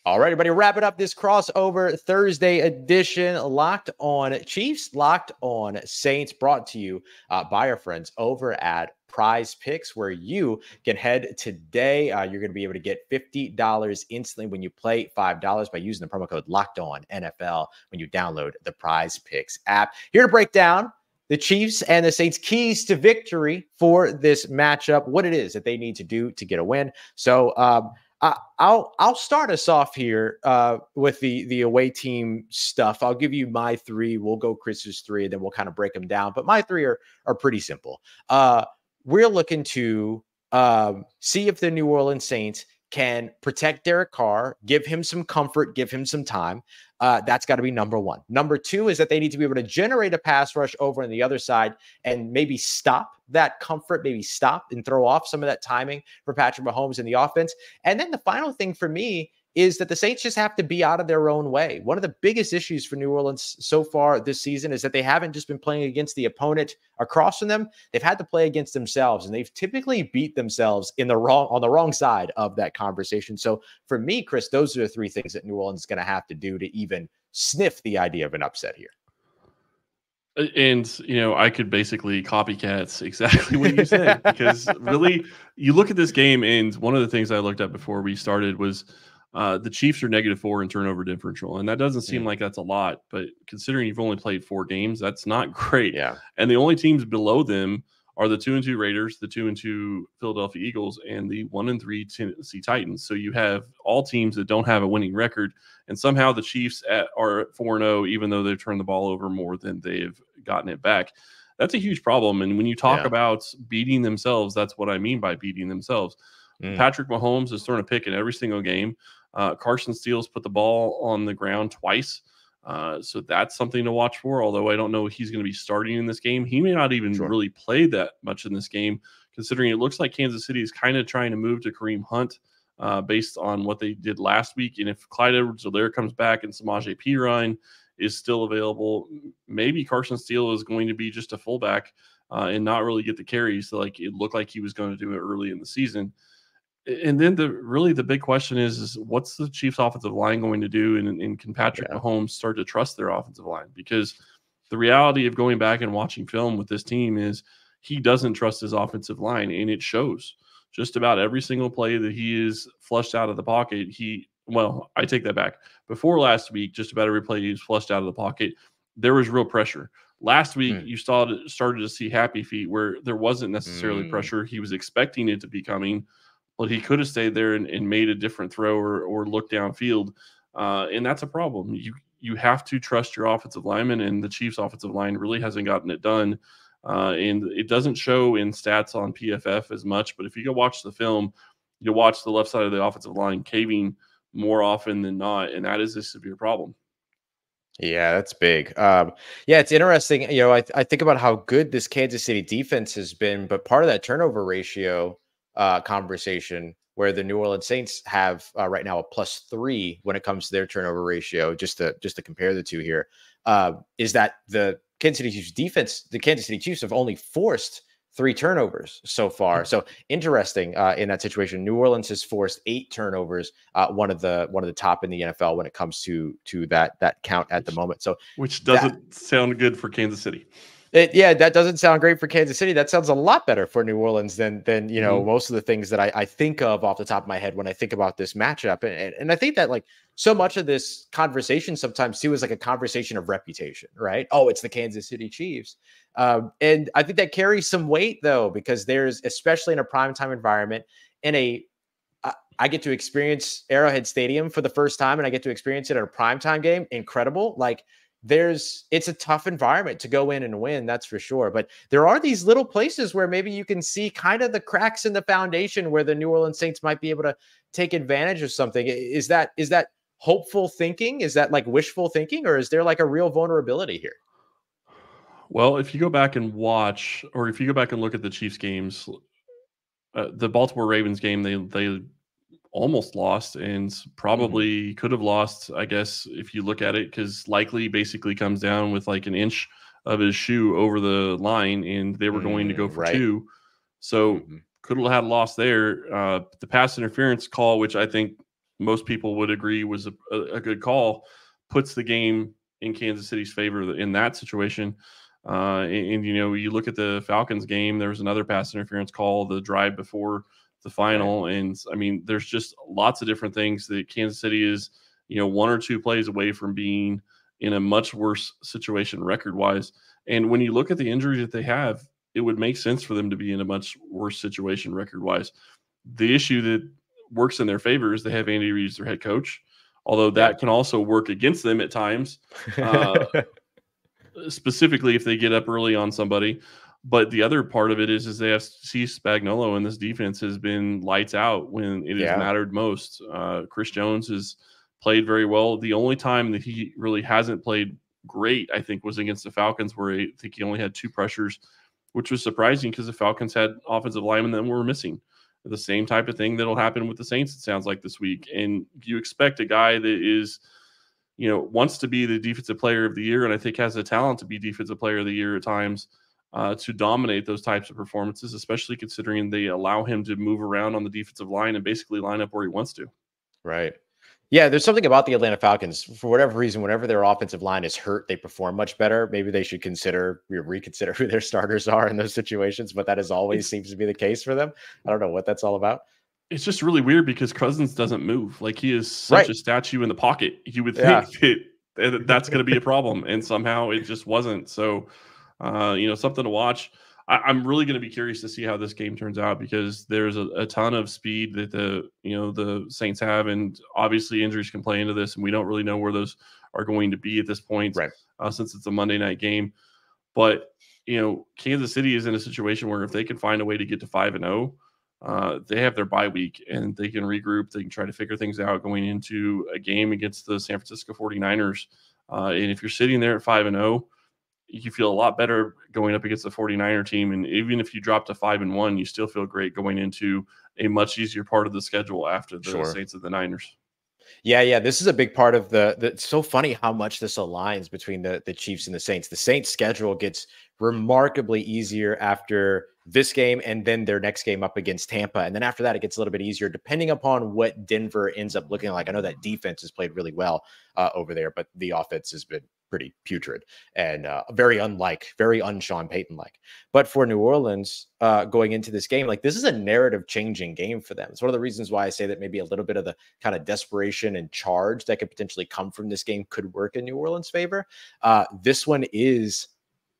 All right, everybody, wrapping up this crossover Thursday edition. Locked on Chiefs, Locked on Saints, brought to you by our friends over at PrizePicks, where you can head today. You're going to be able to get $50 instantly when you play $5 by using the promo code LOCKEDONNFL when you download the PrizePicks app. Here to break down the Chiefs and the Saints' keys to victory for this matchup, what it is that they need to do to get a win. So, I'll start us off here with the away team stuff. I'll give you my three. We'll go Chris's three, and then we'll kind of break them down. But my three are pretty simple. We're looking to see if the New Orleans Saints can protect Derek Carr, give him some comfort, give him some time. That's got to be number one. Number two is that they need to be able to generate a pass rush over on the other side and maybe stop that comfort, maybe stop and throw off some of that timing for Patrick Mahomes in the offense. And then the final thing for me is that the Saints just have to be out of their own way. One of the biggest issues for New Orleans so far this season is that they haven't just been playing against the opponent across from them. They've had to play against themselves, and they've typically beat themselves on the wrong side of that conversation. So for me, Chris, those are the three things that New Orleans is going to have to do to even sniff the idea of an upset here. And, I could basically copycat exactly what you said, because really, you look at this game, and one of the things I looked at before we started was the Chiefs are -4 in turnover differential. And that doesn't seem like that's a lot, but considering you've only played 4 games, that's not great. Yeah. And the only teams below them are the 2-2 Raiders, the 2-2 Philadelphia Eagles, and the 1-3 Tennessee Titans. So you have all teams that don't have a winning record, and somehow the Chiefs are 4-0, even though they've turned the ball over more than they've gotten it back. That's a huge problem. And when you talk about beating themselves, that's what I mean by beating themselves. Patrick Mahomes has thrown a pick in every single game. Carson Steele's put the ball on the ground twice. So that's something to watch for, although I don't know if he's going to be starting in this game. He may not even really play that much in this game, considering it looks like Kansas City is kind of trying to move to Kareem Hunt based on what they did last week. And if Clyde Edwards-Helaire comes back and Samaje Perine is still available, maybe Carson Steele is going to be just a fullback and not really get the carries like it looked like he was going to do it early in the season. And then the big question is what's the Chiefs offensive line going to do? And can Patrick Mahomes start to trust their offensive line? Because the reality of going back and watching film with this team is he doesn't trust his offensive line, and it shows. Just about every single play that he is flushed out of the pocket, I take that back. Before last week, just about every play he was flushed out of the pocket, there was real pressure. Last week, you started to see happy feet where there wasn't necessarily pressure. He was expecting it to be coming, but he could have stayed there and made a different throw or looked downfield. And that's a problem. You have to trust your offensive lineman, and the Chiefs offensive line really hasn't gotten it done. And it doesn't show in stats on PFF as much, but if you go watch the film, you'll watch the left side of the offensive line caving more often than not, and that is a severe problem. Yeah, that's big. It's interesting. I think about how good this Kansas City defense has been, but part of that turnover ratio conversation where the New Orleans Saints have right now a +3 when it comes to their turnover ratio, just to compare the two here, is that the Kansas City Chiefs defense, the Kansas City Chiefs have only forced 3 turnovers so far. So interesting in that situation. New Orleans has forced 8 turnovers, one of the top in the NFL when it comes to that count at the moment. So which doesn't sound good for Kansas City. That doesn't sound great for Kansas City. That sounds a lot better for New Orleans than most of the things that I think of off the top of my head when I think about this matchup. And I think that like so much of this conversation sometimes too is like a conversation of reputation, right? Oh, it's the Kansas City Chiefs. And I think that carries some weight though, because there's, especially in a primetime environment, I get to experience Arrowhead Stadium for the first time, and I get to experience it at a primetime game. Incredible. Like, it's a tough environment to go in and win, that's for sure. But there are these little places where maybe you can see kind of the cracks in the foundation where the New Orleans Saints might be able to take advantage of something. Is that hopeful thinking? Is that like wishful thinking, or is there like a real vulnerability here? Well, if you go back and watch, or if you go back and look at the Chiefs games, the Baltimore Ravens game, they almost lost and probably could have lost, I guess, if you look at it, because Likely basically comes down with like an inch of his shoe over the line, and they were going to go for 2. So could have had a loss there. The pass interference call, which I think most people would agree was a good call, puts the game in Kansas City's favor in that situation. And you look at the Falcons game, there was another pass interference call, the drive before the final. Right. And I mean, there's just lots of different things that Kansas City is, one or two plays away from being in a much worse situation record wise. And when you look at the injuries that they have, it would make sense for them to be in a much worse situation record wise. The issue that works in their favor is they have Andy Reid as their head coach, although that can also work against them at times, specifically if they get up early on somebody. But the other part of it is they have Steve Spagnuolo, and this defense has been lights out when it has mattered most. Chris Jones has played very well. The only time that he really hasn't played great, I think, was against the Falcons, where I think he only had 2 pressures, which was surprising because the Falcons had offensive linemen that were missing. The same type of thing that'll happen with the Saints, it sounds like, this week. And you expect a guy that is, wants to be the defensive player of the year, and I think has the talent to be defensive player of the year at times, to dominate those types of performances, especially considering they allow him to move around on the defensive line and basically line up where he wants to. Right. Yeah, there's something about the Atlanta Falcons. For whatever reason, whenever their offensive line is hurt, they perform much better. Maybe they should reconsider who their starters are in those situations, but that always seems to be the case for them. I don't know what that's all about. It's just really weird because Cousins doesn't move. Like, he is such a statue in the pocket. You would think that that's going to be a problem, and somehow it just wasn't. So, something to watch. I'm really going to be curious to see how this game turns out, because there's a ton of speed that the Saints have, and obviously injuries can play into this, and we don't really know where those are going to be at this point, since it's a Monday night game. But Kansas City is in a situation where if they can find a way to get to 5-0, they have their bye week and they can regroup. They can try to figure things out going into a game against the San Francisco 49ers. And if you're sitting there at 5-0, you feel a lot better going up against the 49er team. And even if you drop to 5-1, you still feel great going into a much easier part of the schedule after the Saints and the Niners. Yeah. This is a big part of it's so funny how much this aligns between the Chiefs and the Saints. The Saints schedule gets remarkably easier after this game and then their next game up against Tampa. And then after that, it gets a little bit easier depending upon what Denver ends up looking like. I know that defense has played really well over there, but the offense has been pretty putrid and very un-Sean Payton-like. But for New Orleans, going into this game, like, this is a narrative-changing game for them. It's one of the reasons why I say that maybe a little bit of the kind of desperation and charge that could potentially come from this game could work in New Orleans' favor. This one is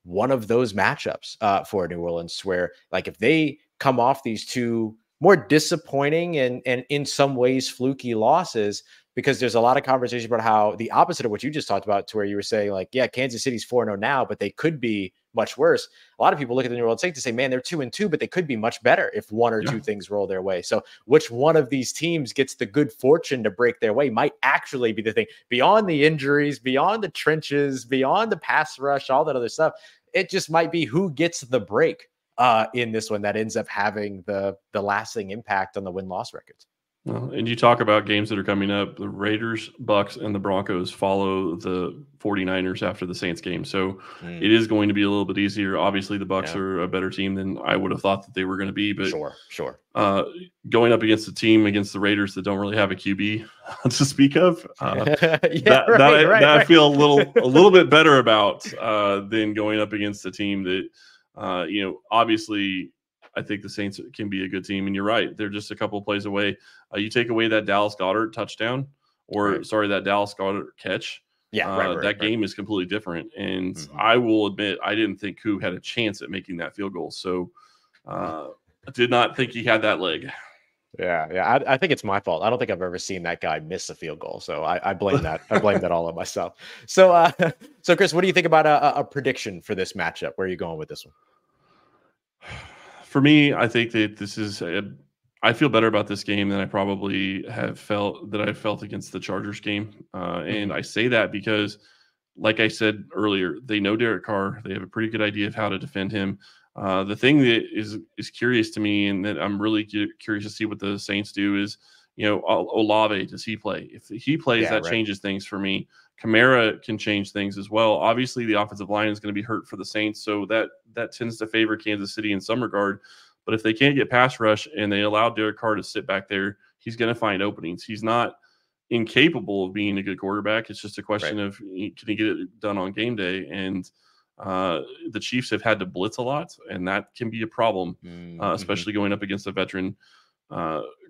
one of those matchups for New Orleans where, like, if they come off these two more disappointing and in some ways fluky losses, because there's a lot of conversation about how the opposite of what you just talked about, to where you were saying, like, yeah, Kansas City's 4-0 now, but they could be much worse. A lot of people look at the New Orleans Saints to say, man, they're 2-2, but they could be much better if one or two things roll their way. So which one of these teams gets the good fortune to break their way might actually be the thing. Beyond the injuries, beyond the trenches, beyond the pass rush, all that other stuff, it just might be who gets the break in this one that ends up having the lasting impact on the win-loss records. Well, and you talk about games that are coming up. The Raiders, Bucks, and the Broncos follow the 49ers after the Saints game. So it is going to be a little bit easier. Obviously, the Bucks are a better team than I would have thought that they were going to be. But sure. Going up against a team against the Raiders that don't really have a QB to speak of, I feel a little bit better about than going up against a team that, obviously, I think the Saints can be a good team. And you're right. They're just a couple of plays away. You take away that Dallas Goedert touchdown that Dallas Goedert catch. That game is completely different. And I will admit, I didn't think Who had a chance at making that field goal. So I did not think he had that leg. Yeah. I think it's my fault. I don't think I've ever seen that guy miss a field goal. So I blame that. I blame that all on myself. So Chris, what do you think about a prediction for this matchup? Where are you going with this one? For me, I think that this is I feel better about this game than I probably have felt against the Chargers game. And I say that because, like I said earlier, they know Derek Carr. They have a pretty good idea of how to defend him. The thing that is curious to me, and that I'm really curious to see what the Saints do, is, Olave, does he play? If he plays, changes things for me. Kamara can change things as well. Obviously, the offensive line is going to be hurt for the Saints, so that tends to favor Kansas City in some regard. But if they can't get pass rush and they allow Derek Carr to sit back there, he's going to find openings. He's not incapable of being a good quarterback. It's just a question Right. of can he get it done on game day? And the Chiefs have had to blitz a lot, and that can be a problem, Mm-hmm. especially going up against a veteran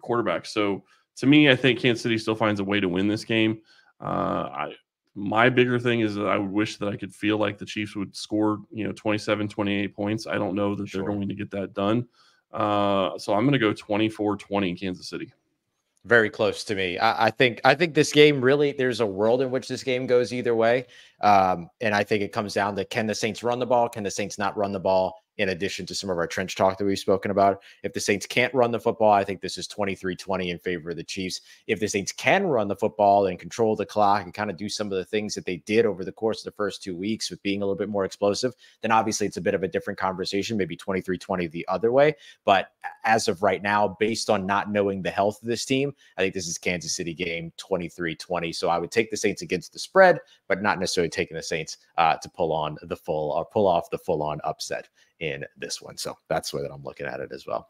quarterback. So to me, I think Kansas City still finds a way to win this game. My bigger thing is that I would wish that I could feel like the Chiefs would score, 27, 28 points. I don't know that they're going to get that done. So I'm going to go 24-20 Kansas City. Very close to me. I think this game really, there's a world in which this game goes either way. And I think it comes down to, can the Saints run the ball? Can the Saints not run the ball? In addition to some of our trench talk that we've spoken about. If the Saints can't run the football, I think this is 23-20 in favor of the Chiefs. If the Saints can run the football and control the clock and kind of do some of the things that they did over the course of the first 2 weeks with being a little bit more explosive, then obviously it's a bit of a different conversation, maybe 23-20 the other way. But as of right now, based on not knowing the health of this team, I think this is Kansas City game 23-20. So I would take the Saints against the spread, but not necessarily taking the Saints to pull off the full-on upset in this one. So that's the way that I'm looking at it as well.